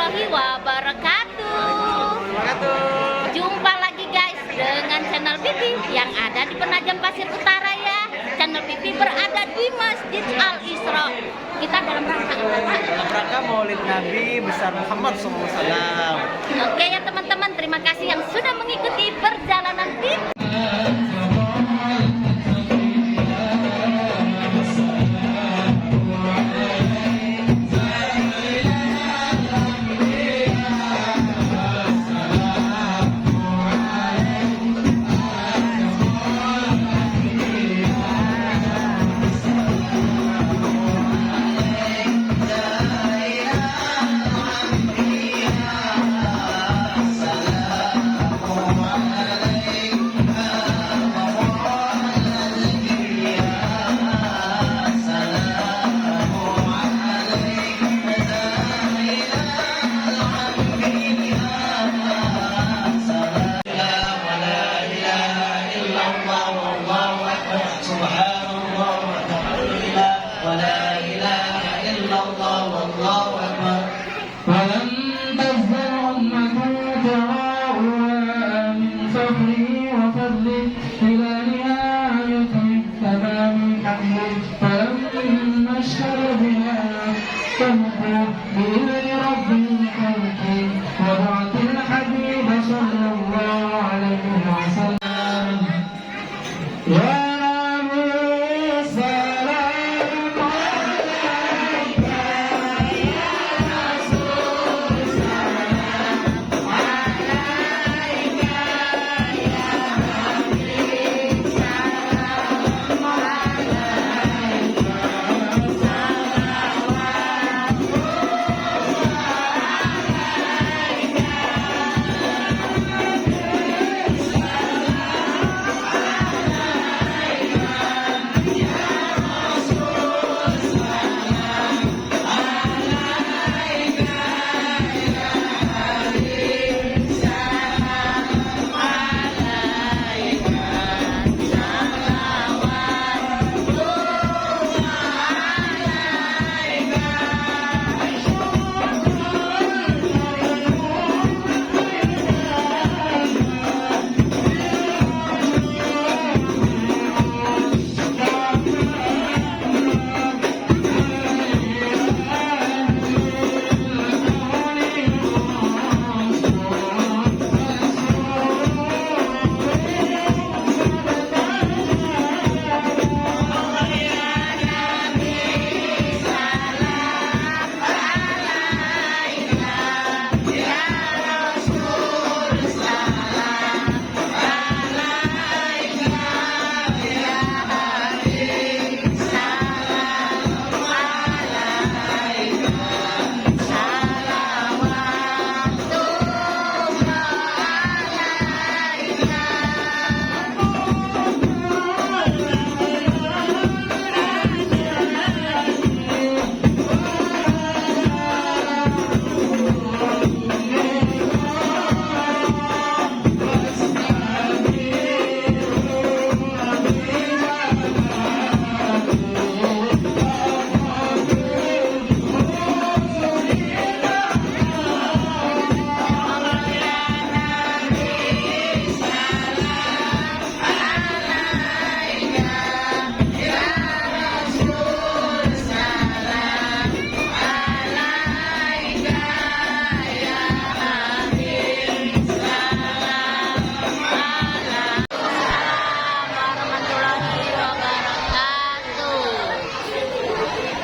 warahmatullahi wabarakatuh. Jumpa lagi guys dengan channel Pipi yang ada di Penajam Pasir Utara ya. Channel Pipi berada di Masjid Al Isra. Kita dalam rangka apa? Dalam rangka Maulid Nabi besar Muhammad SAW. Oke ya teman-teman, terima kasih yang sudah mengikuti perjalanan Pipi.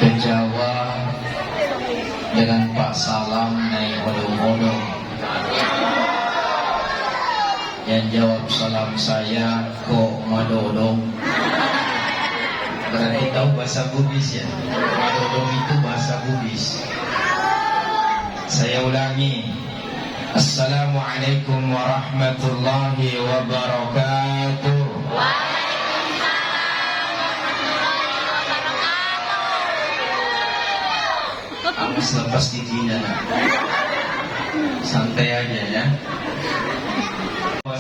Menjawab dengan Pak Salam naik odong-odong. Yang jawab salam saya kok madodong. Berarti tahu bahasa Bugis ya. Madodong itu bahasa Bugis. Saya ulangi. Assalamualaikum warahmatullahi wabarakatuh. Habis lepas giginya santai aja ya.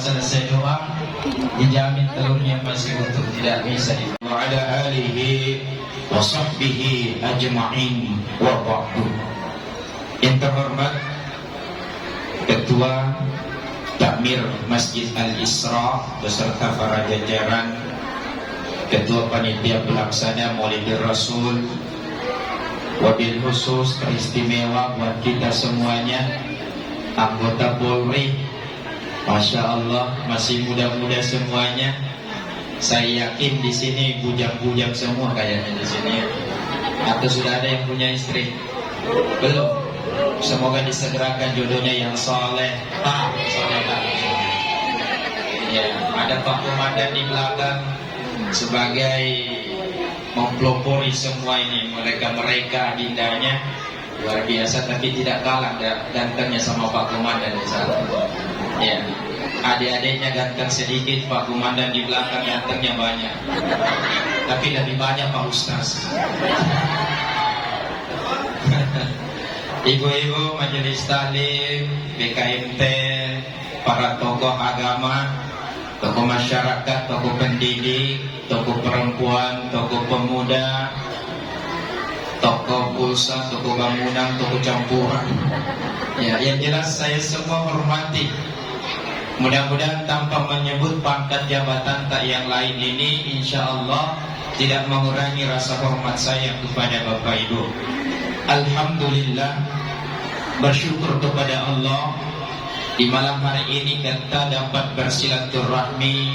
Selesai doa dijamin telurnya masih utuh, tidak bisa di wa ala alihi wa sahbihi ajma'in wa ba'du. Yang terhormat Ketua Takmir Masjid Al-Isra beserta para jajaran, Ketua Panitia Pelaksana Maulidur Rasul, wabil khusus teristimewa buat kita semuanya, anggota Polri, Masya Allah masih muda-muda semuanya. Saya yakin di sini bujang-bujang semua kayaknya di sini. Atau sudah ada yang punya istri? Belum. Semoga disegerakan jodohnya yang soleh. Soleh. Ya, ada Pak Komandan di belakang sebagai mempelopori semua ini. Mereka adindanya luar biasa, tapi tidak kalah gantengnya sama Pak Komandan di sana. Ya, adik-adiknya ganteng sedikit, Pak Komandan di belakang gantengnya banyak. Tapi lebih banyak Pak Ustaz. Ibu-ibu majelis taklim, BKMT, para tokoh agama, tokoh masyarakat, tokoh pendidik, tokoh perempuan, tokoh pemuda, tokoh pulsa, tokoh bangunan, tokoh campuran. Ya, yang jelas saya semua hormati. Mudah-mudahan tanpa menyebut pangkat jabatan tak yang lain ini, insya Allah tidak mengurangi rasa hormat saya kepada Bapak Ibu. Alhamdulillah, bersyukur kepada Allah di malam hari ini kita dapat bersilaturahmi,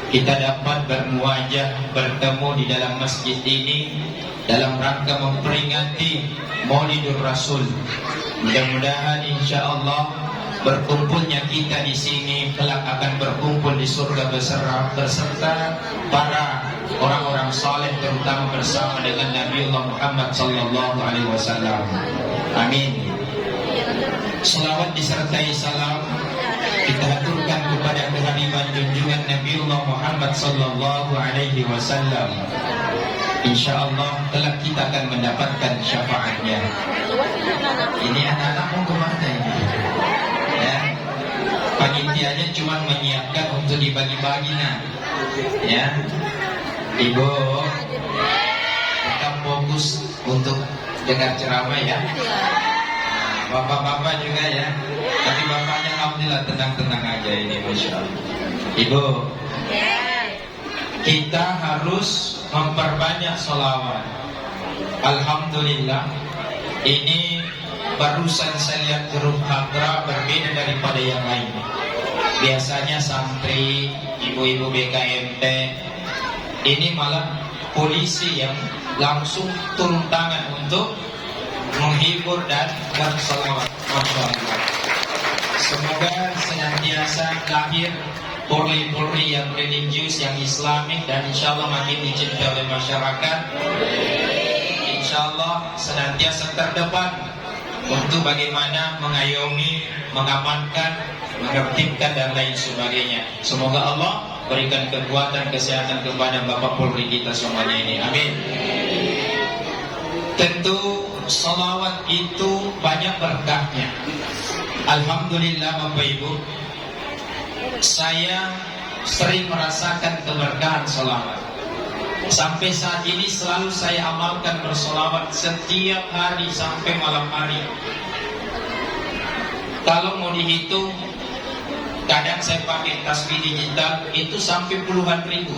kita dapat bermuajah, bertemu di dalam masjid ini dalam rangka memperingati Maulidur Rasul. Mudah-mudahan insya Allah berkumpulnya kita di sini kelak akan berkumpul di surga beserta para orang-orang saleh, terutama bersama dengan Nabiullah Muhammad sallallahu alaihi wasallam. Amin. Selawat disertai salam kita aturkan kepada kehadiran junjungan Nabiullah Muhammad sallallahu alaihi wasallam. Insyaallah kelak kita akan mendapatkan syafaatnya. Ini anak-anak mau kemana ini? Ya, panitianya cuma menyiapkan untuk dibagi-bagi nah. Ya, Ibu tetap fokus untuk dengar ceramah ya. Bapak-bapak juga ya. Tapi bapaknya alhamdulillah tenang-tenang aja ini, Masya Allah. Ibu, kita harus memperbanyak sholawat. Alhamdulillah, ini barusan saya lihat grup Hadra berbeda daripada yang lain. Biasanya santri, ibu-ibu BKMT, ini malah polisi yang langsung turun tangan untuk menghibur dan bersolawat. Masya Allah. Semoga senantiasa lahir Polri-Polri yang religius, yang islamik, dan insya Allah makin dicintai oleh masyarakat. Insya Allah senantiasa terdepan untuk bagaimana mengayomi, mengamankan, menertibkan dan lain sebagainya. Semoga Allah berikan kekuatan, kesehatan kepada Bapak Polri kita semuanya ini. Amin. Tentu salawat itu banyak berkahnya. Alhamdulillah Bapak Ibu, saya sering merasakan keberkahan salawat. Sampai saat ini selalu saya amalkan bersolawat setiap hari sampai malam hari. Kalau mau dihitung, kadang saya pakai tasbih digital itu sampai puluhan ribu.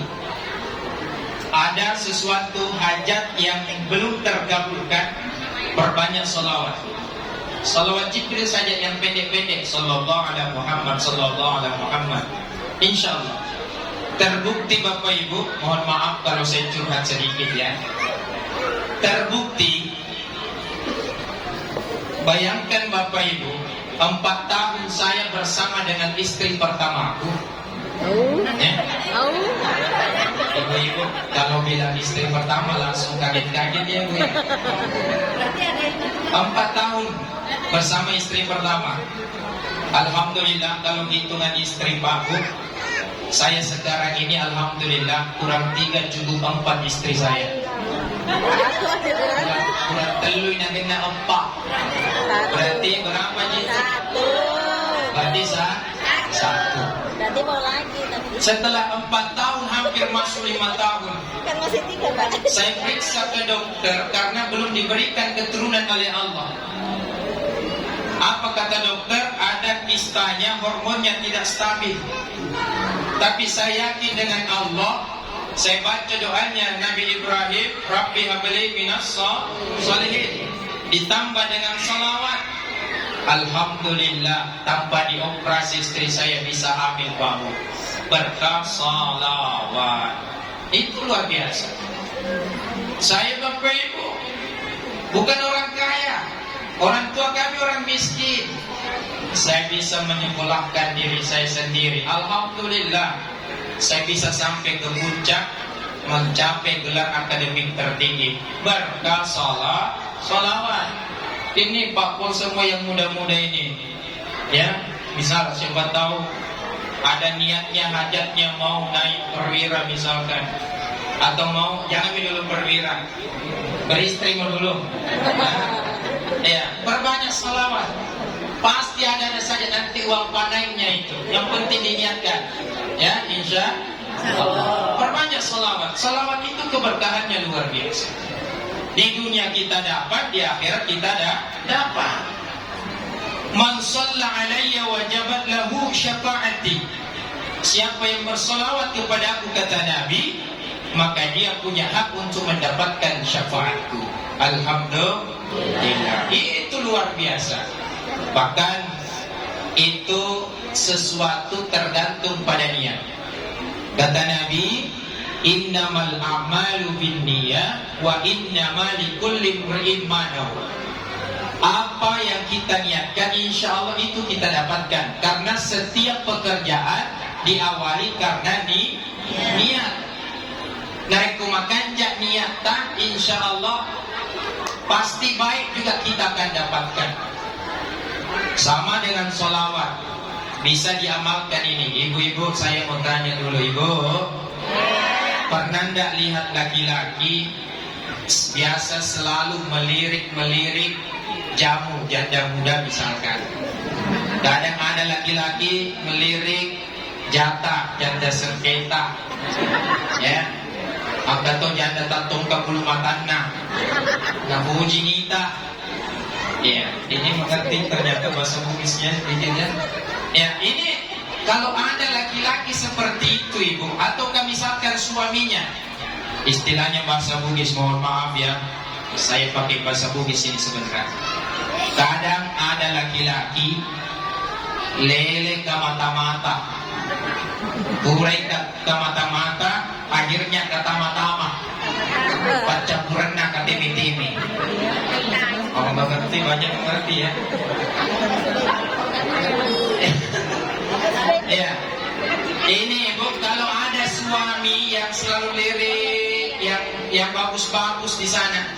Ada sesuatu hajat yang belum terkabulkan, perbanyak salawat. Salawat Jibril saja yang pendek-pendek, sallallahu alaihi Muhammad, sallallahu alaihi Muhammad. Insya Allah terbukti Bapak Ibu, mohon maaf kalau saya curhat sedikit ya. Terbukti, bayangkan Bapak Ibu, 4 tahun saya bersama dengan istri pertamaku. Ya. Ibu-ibu kalau bilang istri pertama langsung kaget-kaget ya Bu. 4 tahun bersama istri pertama. Alhamdulillah kalau hitungan istri Pak Bu, saya sekarang ini alhamdulillah kurang 3 cukup 4 istri saya. Kurang telu yang kena 4. Berarti berapa gitu? Berarti 1. Berarti mau lagi tapi Setelah 4 tahun hampir masuk 5 tahun, kan masih 3 Pak. saya periksa ke dokter karena belum diberikan keturunan oleh Allah. Apa kata dokter? keadaan istanya hormonnya tidak stabil. Tapi saya yakin dengan Allah, saya baca doanya Nabi Ibrahim, Rabbi habli minas sholihin, ditambah dengan salawat. Alhamdulillah, tanpa dioperasi istri saya bisa hamil kamu. Berkah salawat. Itu luar biasa. Saya Bapak Ibu bukan orang kaya, orang tua kami orang miskin. Saya bisa menyekolahkan diri saya sendiri. Alhamdulillah, saya bisa sampai ke puncak, mencapai gelar akademik tertinggi. Berkah salawat. Ini Pak Pol semua yang muda-muda ini, ya, misal siapa tahu ada niatnya, hajatnya mau naik perwira misalkan, atau mau jangan dulu perwira, beristri dulu. Ya, berbanyak salawat. Pasti ada saja nanti uang panainya itu. Yang penting diniatkan. Ya, insya Allah. Perbanyak salawat. Salawat itu keberkahannya luar biasa. Di dunia kita dapat, di akhirat kita dapat. Man shalla alayya wajabat lahu syafaati. Siapa yang bersalawat kepada aku, kata Nabi, maka dia punya hak untuk mendapatkan syafaatku. Alhamdulillah. Itu luar biasa. Bahkan itu sesuatu tergantung pada niat. Kata Nabi, innamal a'malu binniyat wa innamal likulli imrin ma nawa. Apa yang kita niatkan, insya Allah itu kita dapatkan. Karena setiap pekerjaan diawali karena niat. Naik makan jak niatan, insya Allah pasti baik juga kita akan dapatkan. Sama dengan sholawat, bisa diamalkan ini. Ibu-ibu, saya mau tanya dulu, ibu, pernah ndak lihat laki-laki biasa selalu melirik jamu janda muda misalkan? Kadang ada laki-laki melirik jatah janda sengketa, ya, atau janda tatungka bulu matana, ngabuji nita. Ya, ini mengerti ternyata bahasa Bugisnya sedikitnya. Ya, ini kalau ada laki-laki seperti itu, ibu, atau misalkan suaminya, istilahnya bahasa Bugis, mohon maaf ya, saya pakai bahasa Bugis ini sebentar. Kadang ada laki-laki lele ke mata-mata, burai ke mata-mata, akhirnya ke tama-tama, pacampuran ke timi-timi. Orang mengerti, banyak mengerti ya. Ya, ini ibu, kalau ada suami yang selalu lirik, yang bagus-bagus di sana,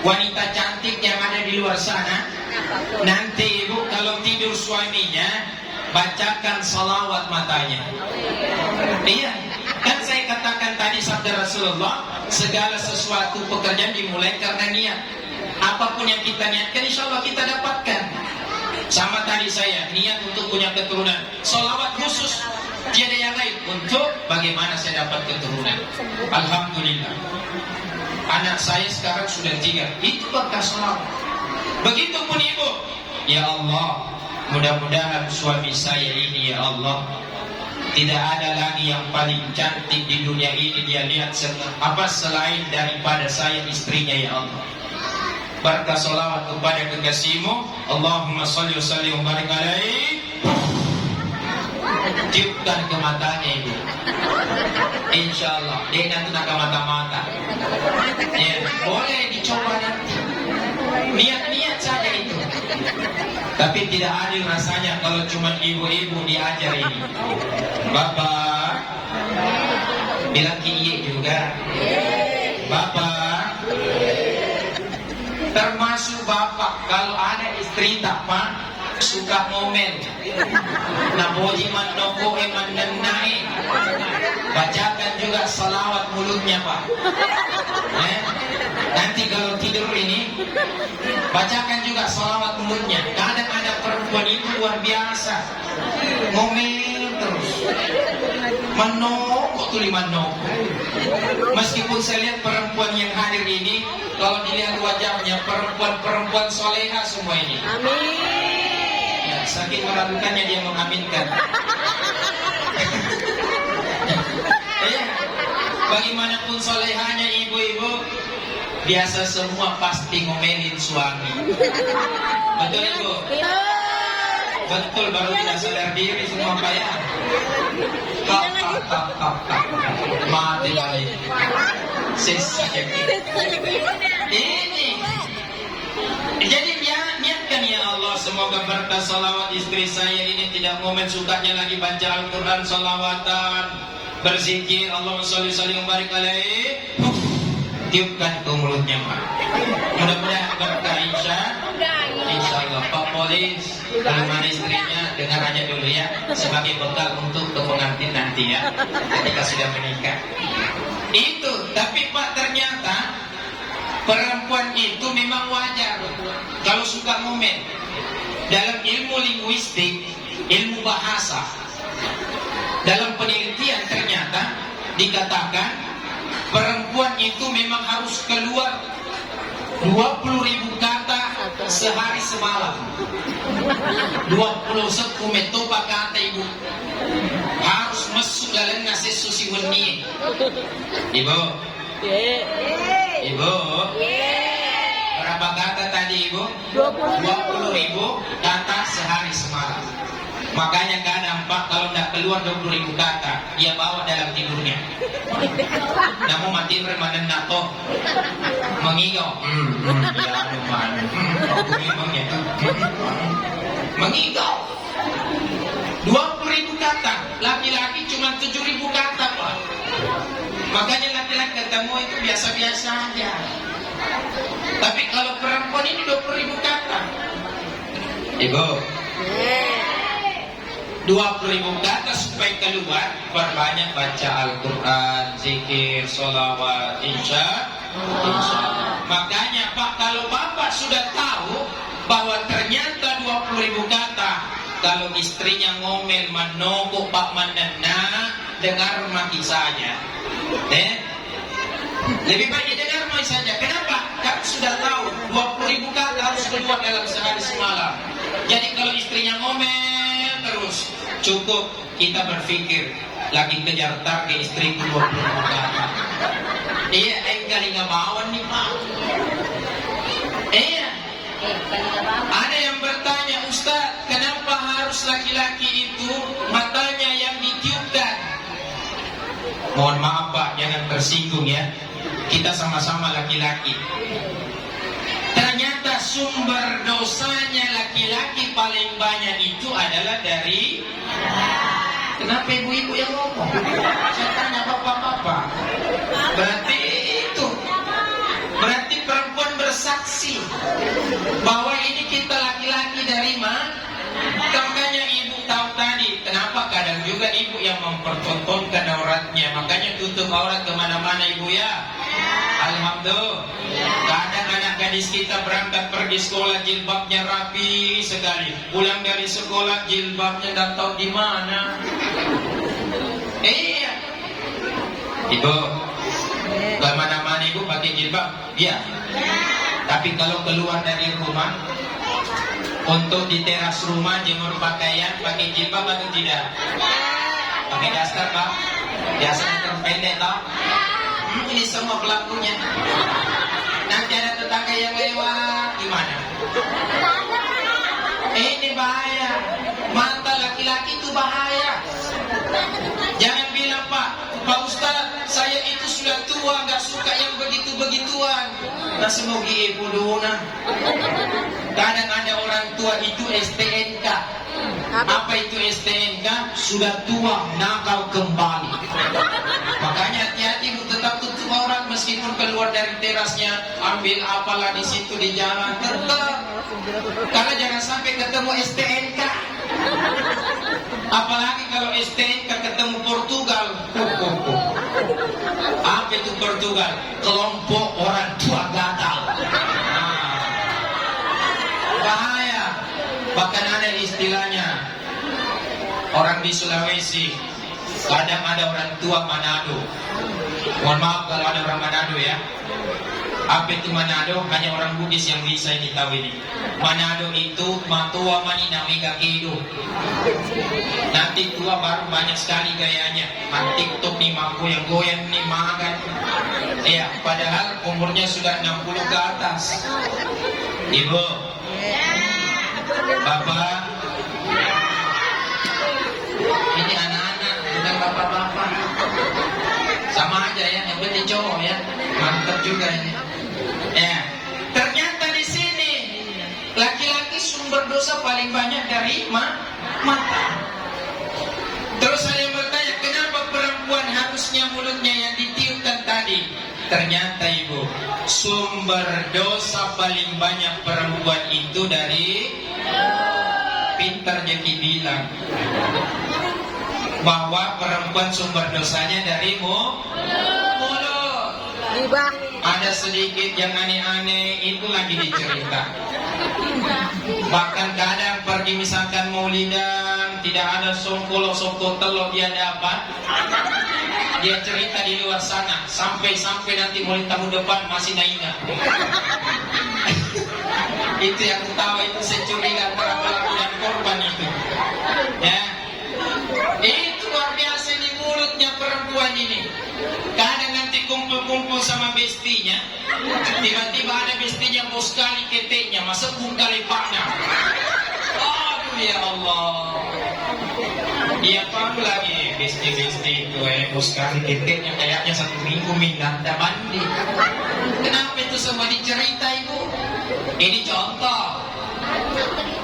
wanita cantik yang ada di luar sana, nanti ibu kalau tidur suaminya, bacakan salawat matanya. Iya, kan saya katakan tadi sabda Rasulullah, segala sesuatu pekerjaan dimulai karena niat. Apapun yang kita niatkan, insya Allah kita dapatkan. Sama tadi saya niat untuk punya keturunan, salawat khusus, tiada yang lain untuk bagaimana saya dapat keturunan. Alhamdulillah, anak saya sekarang sudah 3, itu berkah salawat. Begitupun ibu, ya Allah, mudah-mudahan suami saya ini, ya Allah, tidak ada lagi yang paling cantik di dunia ini dia lihat selain daripada saya, istrinya, ya Allah. Berkah salawat kepada kekasihmu, Allahumma salli wa sallim wa barik alaihi. Tiupkan ke matanya ibu, insya Allah dia nanti nak ke mata-mata. Ya, boleh dicoba nanti, niat-niat saja itu. Tapi tidak adil rasanya kalau cuma ibu-ibu diajar ini. Bapak bilang iye juga, Bapak, termasuk bapak kalau ada istri tak pak suka ngomel, naboji mandoko mandennai, bacakan juga salawat mulutnya pak. Nanti kalau tidur ini bacakan juga salawat mulutnya. Kadang ada perempuan itu luar biasa, ngomel terus, menokok tuli menokok. Meskipun saya lihat perempuan yang hadir ini, kalau dilihat wajahnya perempuan-perempuan soleha semua ini. Amin. Ya, Iya, saking meragukannya dia mengaminkan. Iya, bagaimanapun solehanya ibu-ibu, biasa semua pasti ngomelin suami. Betul ibu? Betul, baru tidak sadar diri semua kayak. Kak. Mati balik. Sisa ini. Jadi niatkan ya Allah, semoga berkah salawat istri saya ini tidak momen sukanya lagi baca Al-Quran salawatan, berzikir Allahumma sholli wa barik alaihi. Tiupkan ke mulutnya Pak. Mudah-mudahan berkah insya Allah. Pak Polis, teman istrinya dengar aja dulu ya, sebagai bekal untuk ke pengantin nanti ya, ketika sudah menikah. Itu, tapi Pak ternyata perempuan itu memang wajar kalau suka momen. Dalam ilmu linguistik, ilmu bahasa, dalam penelitian ternyata dikatakan perempuan itu memang harus keluar 20.000 kata sehari semalam. 20 sekumeto kata ibu harus masuk dalam nasi susi weni. Ibu, ibu, berapa kata tadi ibu? 20.000 kata sehari semalam. Makanya kadang Pak kalau tidak keluar 20.000 kata, dia bawa dalam tidurnya. Namun mati bermanen nato, mengigau. Ya lumayan. Aku memangnya mengigau. 20.000 kata, laki-laki cuma 7.000 kata Pak. Makanya laki-laki ketemu itu biasa-biasa aja. Tapi kalau perempuan ini 20.000 kata. Ibu, 20.000 kata supaya keluar, perbanyak baca Al-Quran, zikir, sholawat, insya Allah. Makanya Pak, kalau Bapak sudah tahu bahwa ternyata 20.000 kata, kalau istrinya ngomel, menogok, Pak menena, dengar maki saja. Lebih baik dengar maki saja. Kenapa? Karena sudah tahu 20.000 kata harus keluar dalam sehari semalam. Jadi kalau istrinya ngomel terus, cukup kita berpikir lagi kejar target istriku 20.000 kata. Iya, kali nggak mau nih Pak. Iya. Ada yang bertanya, Ustaz, kenapa harus laki-laki itu matanya yang ditiupkan? Mohon maaf Pak, jangan tersinggung ya. Kita sama-sama laki-laki. Ternyata sumber dosanya laki-laki paling banyak itu adalah dari. Kenapa ibu-ibu yang ngomong? Saya tanya bapak-bapak. Berarti itu. Berarti perempuan bersaksi bahwa ini kita laki-laki dari mana? Makanya ibu tahu tadi kenapa kadang juga ibu yang mempertontonkan auratnya. Makanya tutup aurat kemana-mana ibu ya. Alhamdulillah. Kadang anak gadis kita berangkat pergi sekolah jilbabnya rapi sekali, pulang dari sekolah jilbabnya tidak tahu di mana. Iya. Ibu, kemana-mana ibu pakai jilbab? Iya. Tapi kalau keluar dari rumah, untuk di teras rumah jemur pakaian pakai jilbab atau tidak? Pakai daster Pak? Biasanya terpendek Pak? Ini semua pelakunya. Nanti ada tetangga yang lewat gimana? Ini bahaya. Mata laki-laki itu bahaya. Jangan bilang Pak Ustaz, saya itu sudah tua, gak suka yang begitu-begituan. Nah semoga ibu duna. Kadang ada orang tua itu STNK. Apa itu STNK? Sudah tua, nakal kembali. Makanya hati-hati ibu, tetap tutup aurat meskipun keluar dari terasnya, ambil apalah di situ di jalan, tetap. Karena jangan sampai ketemu STNK. Apalagi kalau STNK ketemu Portugal. Apa itu Portugal? Kelompok orang tua gatal. Bahaya. Bahkan ada istilahnya, orang di Sulawesi, kadang ada orang tua Manado. Mohon maaf kalau ada orang Manado ya. Apa itu Manado? Hanya orang Bugis yang bisa ini tahu ini. Manado itu matua manina mega kedo. Nanti tua baru banyak sekali gayanya. TikTok nih mampu yang goyang nih makan. Ya, padahal umurnya sudah 60 ke atas. Ibu, Bapak, ini anak-anak bukan bapak-bapak. Sama aja ya, yang penting cowok ya. Mantap juga ini. Ya, ternyata di sini laki-laki sumber dosa paling banyak dari mata. Terus saya bertanya, kenapa perempuan harusnya mulutnya yang ditiupkan tadi? Ternyata ibu, sumber dosa paling banyak perempuan itu dari pintar Jeki bilang bahwa perempuan sumber dosanya dari mulut. Ada sedikit yang aneh-aneh itu lagi dicerita. Bahkan kadang pergi misalkan maulidan, tidak ada songkolo telur dia dapat. Dia cerita di luar sana, sampai nanti maulid tahun depan masih naiknya. Itu yang tahu itu securiga antara pelaku dan korban itu. Ya, itu luar biasa di mulutnya perempuan ini. Kadang nanti kumpul-kumpul sama bestinya, tiba-tiba ada bestinya mau sekali keteknya, masa kali paknya. Aduh ya Allah. Dia apa lagi besti-besti itu mau sekali keteknya kayaknya 1 minggu minat mandi. Kenapa itu semua dicerita ibu? Ini contoh.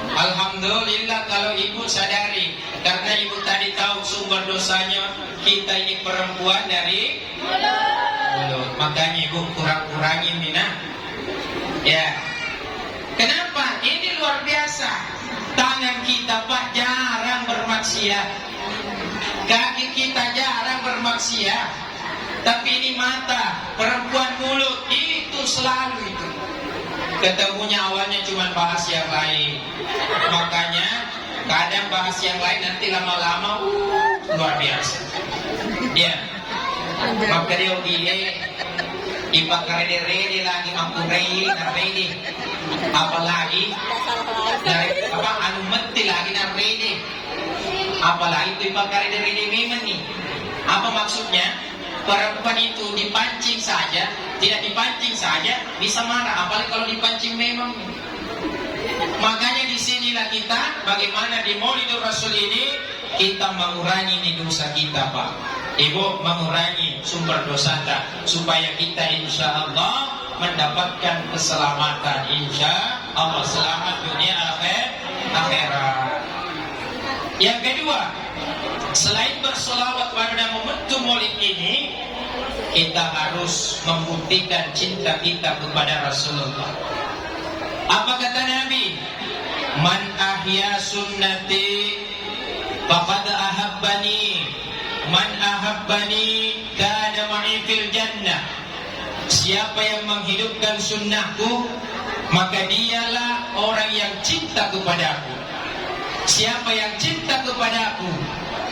Alhamdulillah kalau ibu sadari, karena ibu tadi tahu sumber dosanya kita ini perempuan dari mulut. Makanya ibu kurang-kurangin minat. Ya. Kenapa? Ini luar biasa. Tangan kita Pak jarang bermaksiat, kaki kita jarang bermaksiat, tapi ini mata perempuan mulut itu selalu itu. Ketemunya awalnya cuma bahas yang lain, makanya kadang bahas yang lain nanti lama-lama luar biasa. Ya, maka dia ipakarede lagi mampu rede, apalagi dari apa anu meti lagi rede, apalagi itu ipakarede memang nih. Apa maksudnya? Perempuan itu dipancing saja, tidak dipancing saja bisa marah, apalagi kalau dipancing memang. Makanya disinilah kita, bagaimana di Maulidul Rasul ini kita mengurangi ini dosa kita Pak. Ibu mengurangi sumber dosa kita supaya kita insya Allah mendapatkan keselamatan, insya Allah selamat dunia akhirat. Yang kedua, selain bersolawat pada momentum Maulid ini, kita harus membuktikan cinta kita kepada Rasulullah. Apa kata Nabi? Man ahya sunnati faqad ahabbani, man ahabbani kana ma'i fil jannah. Siapa yang menghidupkan sunnahku, maka dialah orang yang cinta kepadaku. Siapa yang cinta kepadaku,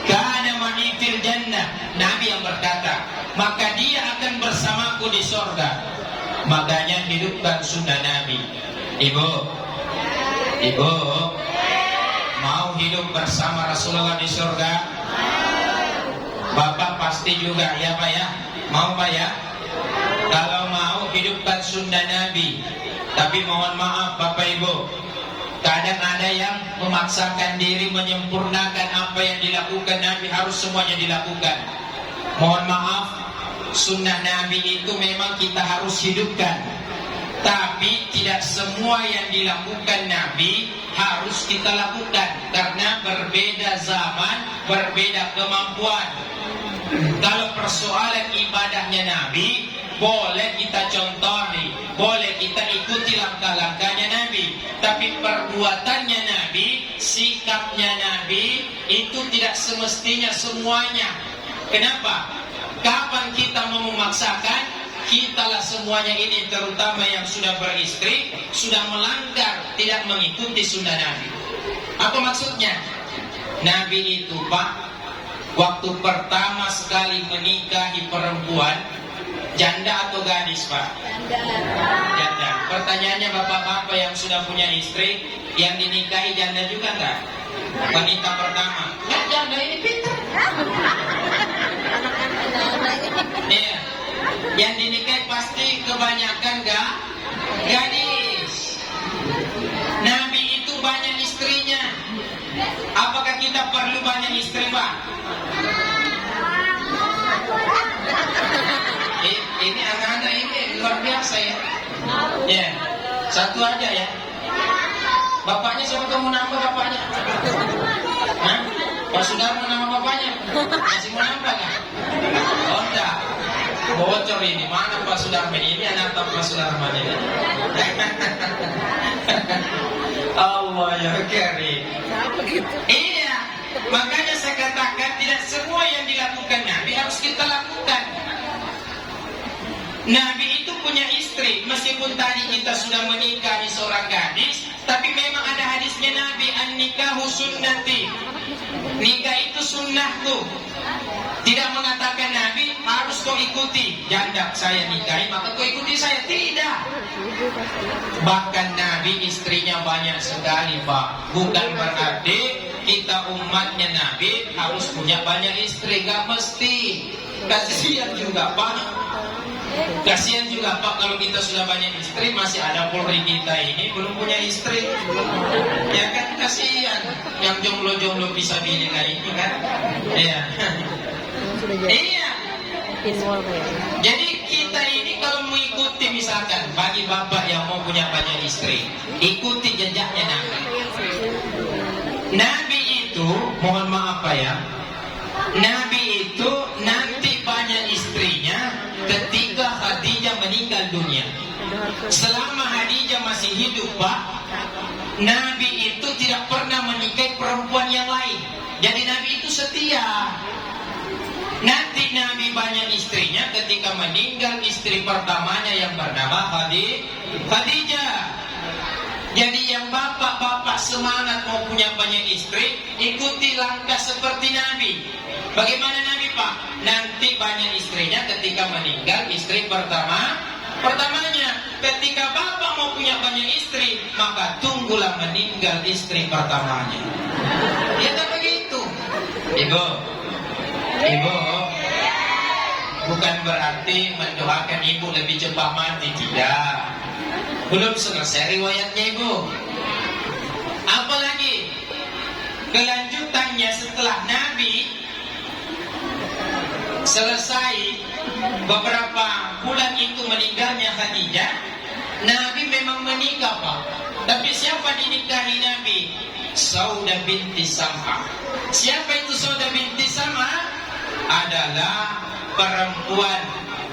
kana ma'i fil jannah, Nabi yang berkata, maka dia akan bersamaku di surga. Makanya hidupkan sunnah Nabi. Ibu mau hidup bersama Rasulullah di surga? Bapak pasti juga ya Pak ya? Mau Pak ya? Kalau mau hidupkan sunnah Nabi. Tapi mohon maaf Bapak Ibu, kadang ada yang memaksakan diri menyempurnakan apa yang dilakukan Nabi, harus semuanya dilakukan. Mohon maaf, sunnah Nabi itu memang kita harus hidupkan, tapi tidak semua yang dilakukan Nabi harus kita lakukan, karena berbeda zaman, berbeda kemampuan. Kalau persoalan ibadahnya Nabi, boleh kita contohi, boleh kita ikuti langkah-langkahnya Nabi. Tapi perbuatannya Nabi, sikapnya Nabi, itu tidak semestinya semuanya. Kenapa? Kapan kita mau memaksakan? Kitalah semuanya ini, terutama yang sudah beristri, sudah melanggar, tidak mengikuti sunnah Nabi. Apa maksudnya? Nabi itu Pak, waktu pertama sekali menikahi perempuan, Janda atau gadis, Pak? Janda. Pertanyaannya bapak-bapak yang sudah punya istri, yang dinikahi janda juga enggak? Wanita pertama. Ya, janda ini pintar. Nih, yang dinikahi pasti kebanyakan gadis. Nabi itu banyak istrinya. Apakah kita perlu banyak istri, Pak? Ini anak-anak ini luar biasa ya. Ya, satu aja ya. Bapaknya siapa, kamu nambah bapaknya? Hah? Pak Sudarman nama bapaknya? Masih mau nambah kan? Oh enggak. Bocor ini. Mana Pak Sudarman? Ini anak Pak Sudarman ini. Allah ya karim. Iya. Makanya saya katakan tidak semua yang dilakukan Nabi harus kita lakukan. Nabi itu punya istri, meskipun tadi kita sudah menikahi seorang gadis, tapi memang ada hadisnya Nabi, an-nikahu sunnati. Nikah itu sunnahku. Tidak mengatakan Nabi harus kau ikuti. Janda saya nikahi maka kau ikuti saya. Tidak. Bahkan Nabi istrinya banyak sekali, Pak. Bukan berarti kita umatnya Nabi harus punya banyak istri. Gak mesti. Kasihan juga, Pak. Kasihan juga Pak kalau kita sudah banyak istri, masih ada Polri kita ini belum punya istri. Ya kan kasihan yang jomblo-jomblo bisa pilih kayak ini kan. Iya. Iya. Jadi kita ini kalau mengikuti, misalkan bagi bapak yang mau punya banyak istri, ikuti jejaknya Nabi. Nabi itu, mohon maaf Pak ya, Nabi itu nanti banyak istrinya ketika Khadijah meninggal dunia. Selama Khadijah masih hidup, Pak, Nabi itu tidak pernah menikahi perempuan yang lain. Jadi Nabi itu setia. Nanti Nabi banyak istrinya ketika meninggal istri pertamanya yang bernama Khadijah. Jadi yang bapak-bapak semangat mau punya banyak istri, ikuti langkah seperti Nabi. Bagaimana Nabi, Pak? Nanti banyak istrinya ketika meninggal istri pertamanya. Ketika bapak mau punya banyak istri, maka tunggulah meninggal istri pertamanya. Ya kan begitu. Ibu, bukan berarti mendoakan ibu lebih cepat mati, tidak. Belum selesai riwayatnya, Ibu. Apalagi kelanjutannya setelah Nabi selesai beberapa bulan itu meninggalnya Khadijah, Nabi memang menikah, Pak. Tapi siapa dinikahi Nabi? Saudah binti Sam'ah. Siapa itu Saudah binti Sam'ah? Adalah perempuan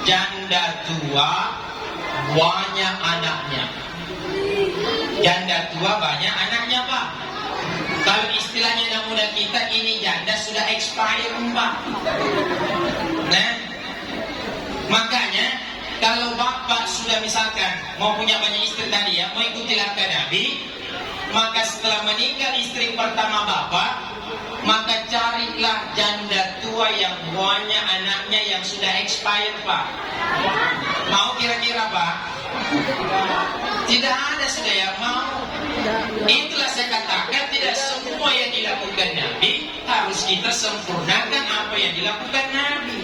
janda tua, banyak anaknya. Janda tua banyak anaknya, Pak. Kalau istilahnya anak muda kita, ini janda sudah expired, Pak. Nah, makanya kalau bapak sudah misalkan mau punya banyak istri tadi ya, mau ikuti langkah Nabi, maka setelah meninggal istri pertama bapak, maka carilah janda tua yang banyak anaknya yang sudah expired, Pak. Mau kira-kira, Pak? Tidak ada sudah yang mau. Itulah saya katakan tidak semua yang dilakukan Nabi harus kita sempurnakan apa yang dilakukan Nabi.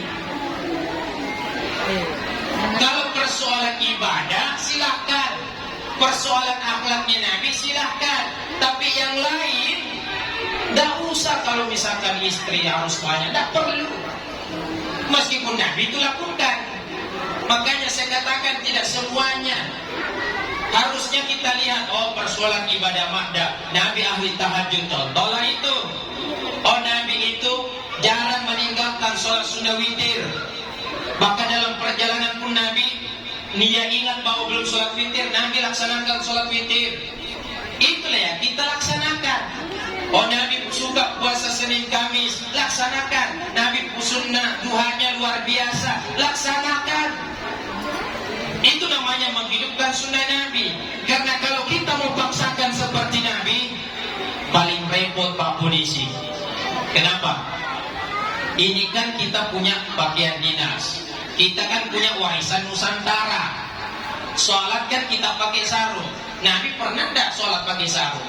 Kalau persoalan ibadah silakan, persoalan akhlaknya Nabi silakan, tapi yang lain tidak usah. Kalau misalkan istri harus banyak, tidak perlu. Meskipun Nabi itu lakukan. Makanya saya katakan tidak semuanya. Harusnya kita lihat, oh persoalan ibadah makda, Nabi ahli tahajud, contohlah itu. Oh Nabi itu jarang meninggalkan sholat sunnah witir. Bahkan dalam perjalanan pun Nabi, dia ingat bahwa belum sholat witir, Nabi laksanakan sholat witir. Itulah ya kita laksanakan. Oh Nabi suka puasa Senin Kamis, laksanakan. Nabi sunnah duhanya luar biasa, laksanakan. Itu namanya menghidupkan sunnah Nabi. Karena kalau kita mau paksakan seperti Nabi, paling repot Pak Polisi. Kenapa? Ini kan kita punya pakaian dinas, Kita kan punya warisan Nusantara. Sholat kan kita pakai sarung. Nabi pernah enggak sholat pakai sarung?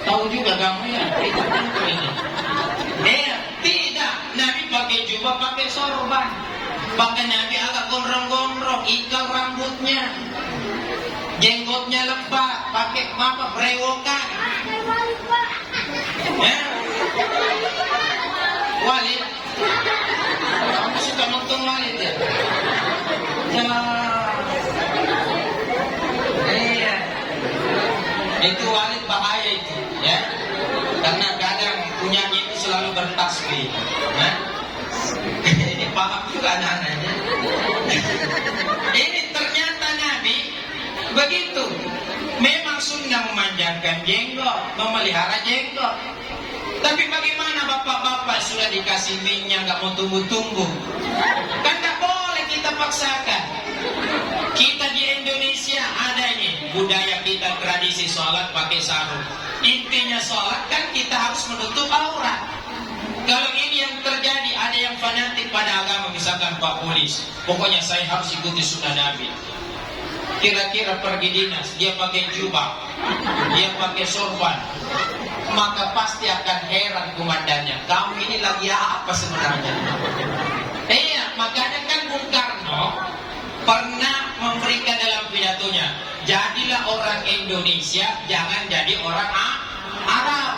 Tahu juga kamu ya, itu tentu ini. Tidak. Nabi pakai jubah, pakai sorban. Bahkan Nabi agak gondrong-gondrong, ikal rambutnya, jenggotnya lebat, pakai apa? Brewokan. Ya? Walid. Kamu suka nonton Walid ya? Iya. Itu Walid bahaya itu, ya. Karena kadang punyanya itu selalu bertasbih. Ya? Ini paham juga anak-anaknya. Ini ternyata Nabi begitu. Memang sunnah memanjangkan jenggot, memelihara jenggot. Tapi bagaimana bapak-bapak sudah dikasih minyak nggak mau tumbuh-tumbuh? Kan nggak boleh kita paksakan. Kita di Indonesia ada ini budaya kita, tradisi sholat pakai sarung. Intinya sholat kan kita harus menutup aurat. Kalau ini yang terjadi, ada yang fanatik pada agama, misalkan Pak Polis, pokoknya saya harus ikuti sunnah Nabi. Kira-kira pergi dinas, dia pakai jubah, dia pakai sorban, maka pasti akan heran komandannya, kamu ini lagi apa sebenarnya? Iya, makanya kan Bung Karno pernah memberikan dalam pidatonya, jadilah orang Indonesia, jangan jadi orang Arab.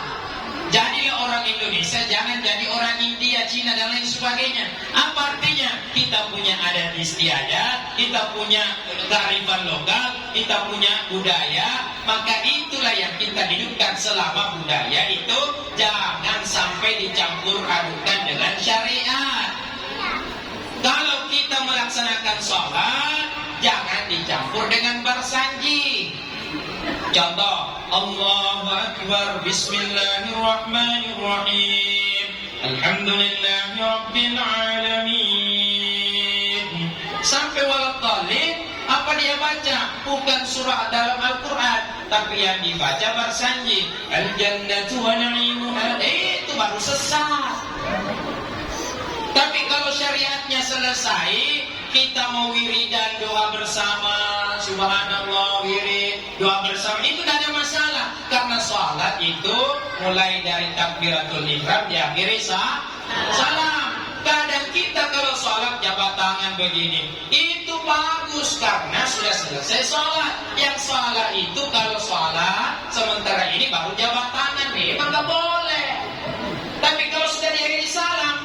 Jadilah orang Indonesia, jangan jadi orang India, Cina, dan lain sebagainya. Apa artinya? Kita punya adat istiadat, kita punya kearifan lokal, kita punya budaya. Maka itulah yang kita hidupkan selama budaya itu jangan sampai dicampur adukan dengan syariat. Kalau kita melaksanakan sholat, jangan dicampur dengan bersanji. Contoh, Allahu Akbar, Bismillahirrahmanirrahim, Alhamdulillahi Rabbil Alamin. Sampai waladhdallin, apa dia baca? Bukan surah dalam Al-Quran, tapi yang dibaca bersanji, Al-Jannatu wa na'imuha. Itu baru sesat. Tapi kalau syariatnya selesai, kita mau wiridan, doa bersama, subhanallah, wirid, doa bersama, itu tidak ada masalah. Karena sholat itu mulai dari takbiratul ihram diakhiri salam. Kadang kita kalau sholat jabat tangan begini, itu bagus karena sudah selesai sholat. Yang salah itu kalau sholat sementara ini baru jabat tangan, memang nggak boleh. Tapi kalau sudah diakhiri salam,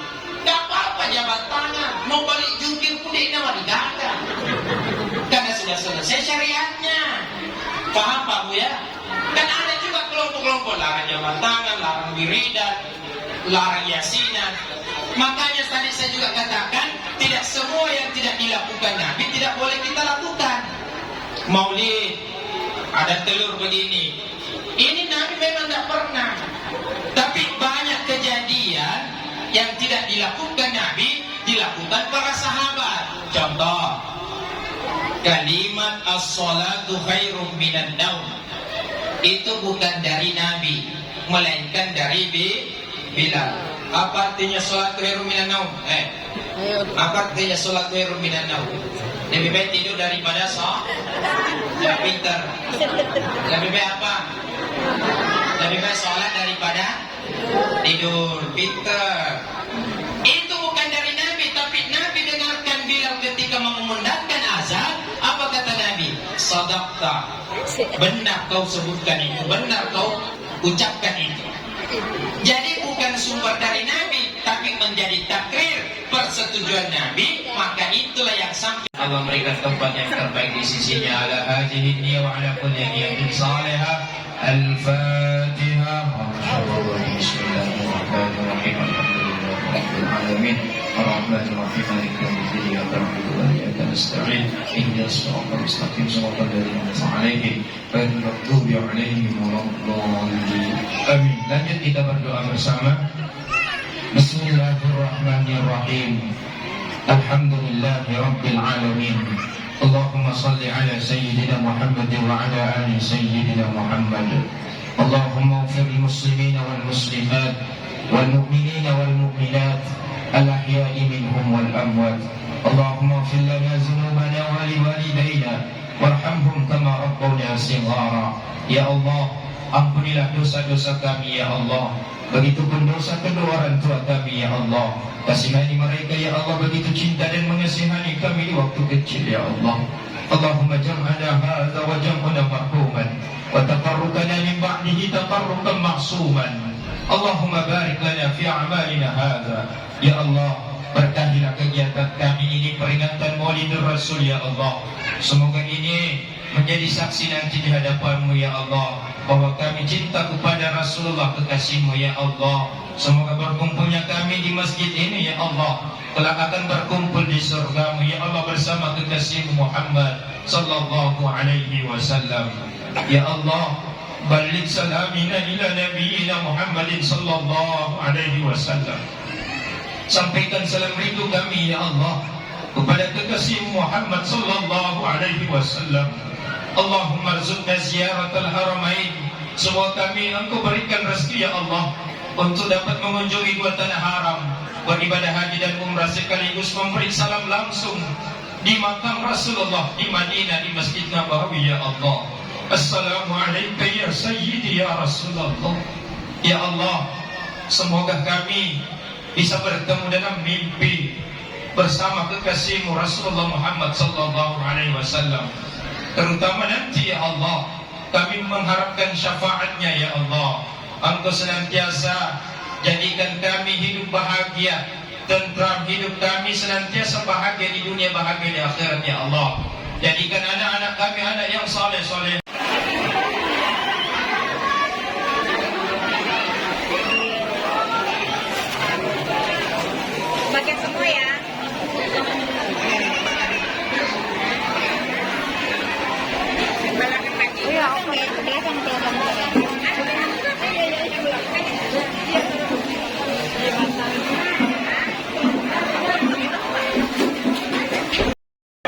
gak apa-apa jabat tangan, mau balik jungkir pun tidak ada, karena sudah selesai syariatnya. Paham Pak Bu ya? Dan ada juga kelompok-kelompok larang jabat tangan, larang wiridan, larang yasinan. Makanya tadi saya juga katakan, tidak semua yang tidak dilakukan Nabi tidak boleh kita lakukan. Maulid, ada telur begini, ini Nabi memang tidak pernah. Tapi banyak kejadian yang tidak dilakukan Nabi, dilakukan para sahabat. Contoh, kalimat as-salatu khairum minan naum, itu bukan dari Nabi, melainkan dari Bilal. Apa artinya salat khairum minan naum? Apa artinya salat khairum minan naum? Lebih baik tidur daripada sholat. Ya pintar. Lebih baik apa? Lebih baik sholat daripada tidur. Pintar. Itu bukan dari Nabi, tapi Nabi dengarkan Bilal ketika mengumandangkan azan. Apa kata Nabi? Sadaqta. Benar kau sebutkan itu, benar kau ucapkan itu. Jadi bukan sumber dari Nabi, tapi menjadi takrir persetujuan Nabi. Maka itulah yang sampai Allah memberikan tempat yang terbaik di sisinya. Ala hadhihi niyya wa ala kulli niyatin salihah. Al-Fatihah. Bismillahirrahmanirrahim. Alhamdulillahirabbil alamin. Ar-Rahmanir Rahim. Maliki yaumiddin. Iyyaka na'budu wa iyyaka nasta'in. Ihdinas siratal mustaqim. Siratal ladzina an'amta 'alaihim ghairil maghdubi 'alaihim waladdallin. Amin. Lanjut kita berdoa bersama. Bismillahirrahmanirrahim. Alhamdulillahi Rabbil Alamin. Allahumma salli ala Sayyidina Muhammad wa ala ali Sayyidina Muhammad. Allahumma ufir muslimina wal muslimat wal mu'minina wal mu'minat الأحياء منهم والأموات اللهم اغفر لنا ذنوبنا ولوالدينا warhamhum kama rabbawna shighara. Ya Allah, ampunilah dosa-dosa kami ya Allah. Begitupun dosa kedua orang tua kami ya Allah. Kasihani mereka ya Allah, begitu cinta dan mengasihani kami di waktu kecil ya Allah. Allahumma jam'ana hadza wa jam'una marhuman wa tafarruqana min ba'dihi tafarruqan ma'suman. Allahumma barik lana fi a'malina hadza. Ya Allah, berkahilah kegiatan kami ini, peringatan Maulidur Rasul ya Allah. Semoga ini menjadi saksi nanti di hadapan-Mu ya Allah, bahwa kami cinta kepada Rasulullah kekasih-Mu ya Allah. Semoga berkumpulnya kami di masjid ini ya Allah, kelak akan berkumpul di surga-Mu ya Allah bersama kekasih-Mu Muhammad sallallahu alaihi wasallam. Ya Allah, balik salamina ila nabiyina Muhammadin sallallahu alaihi wasallam. Sampaikan salam rindu kami ya Allah kepada kekasih Muhammad sallallahu alaihi wasallam. Allahumma rzuqna ziyaratal haramain. Semua kami Engkau berikan rezeki ya Allah untuk dapat mengunjungi dua tanah haram, beribadah haji dan umrah sekaligus memberi salam langsung di makam Rasulullah di Madinah di Masjid Nabawi ya Allah. Assalamu alayka ya sayyidi ya Rasulullah. Ya Allah, semoga kami bisa bertemu dalam mimpi bersama kekasih-Mu Rasulullah Muhammad sallallahu alaihi wasallam. Terutama nanti ya Allah, kami mengharapkan syafaatnya ya Allah. Engkau senantiasa jadikan kami hidup bahagia, tentram, hidup kami senantiasa bahagia di dunia, bahagia di akhirat ya Allah. Jadikan anak-anak kami anak yang saleh-saleh. Pakai semua ya. Iya, oke.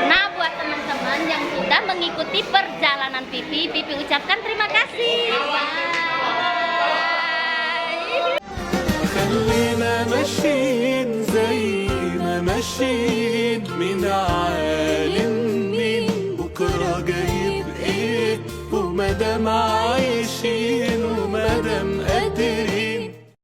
Nah, buat teman-teman yang sudah mengikuti perjalanan Pipi ucapkan terima kasih. Bye. خلينا ماشيين زي ما ماشيين من عاد